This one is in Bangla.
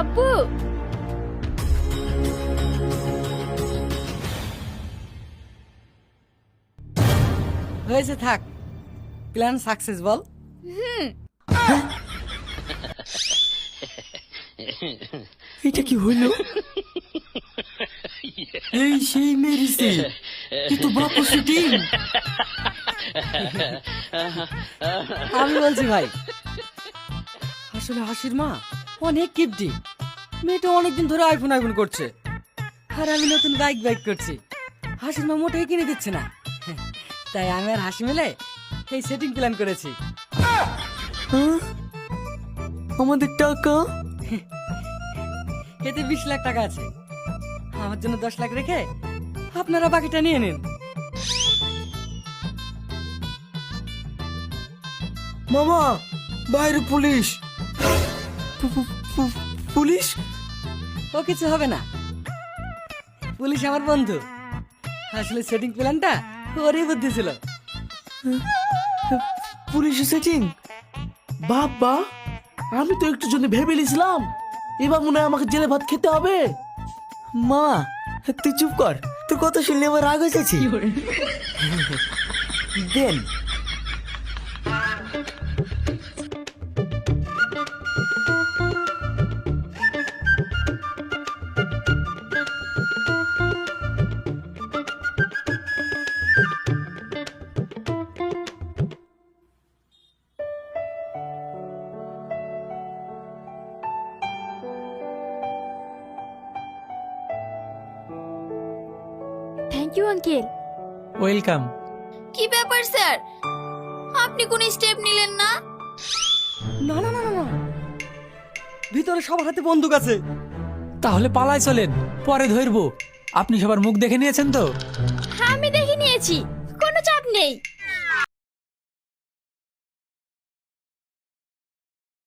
আব্বু হয়েছে, থাক। প্ল্যান সাকসেস বল। এটা কি হইল? এই সেই মেরেছে, এ তো বাপু শুটিং। আমি বলছি ভাই, আসলে হাসির মা অনেক কিপটি। মেয়েটা অনেকদিন ধরে আইফোন করছে, আর আমি নতুন বাইক করছি। হাসির মা মোটেই কিনে দিচ্ছে না, তাই আমি আর হাসি মিলে এই সেটিং প্ল্যান করেছি। হ্যাঁ? আমাদের টাকা? এতে 20 লাখ টাকা আছে, আমার জন্য 10 লাখ রেখে আপনারা বাকিটা নিয়ে নিন। মামা, বাইরে পুলিশ। পুলিশ? ও কিছু হবে না, পুলিশ আমার বন্ধু। আসলে সেটিং প্ল্যানটা ওরই বুদ্ধি ছিল। Police setting? বাবা, আমি তো একটু জন্য ভেবে নিয়েছিলাম এবার মনে হয় আমাকে জেলে ভাত খেতে হবে। মা, তুই চুপ কর, তোর কথা শুনলে আমার রাগ হয়েছে। দেন। Thank you uncle. ওয়েলকাম। কি ব্যাপার স্যার, আপনি কোন স্টেপ নিলেন না? না না না না না, ভিতরে সবার হাতে বন্দুক আছে। তাহলে পালাই চলেন, পরে ধরবো। আপনি সবার মুখ দেখে নিয়েছেন তো? হ্যাঁ আমি দেখে নিয়েছি, কোনো চাপ নেই।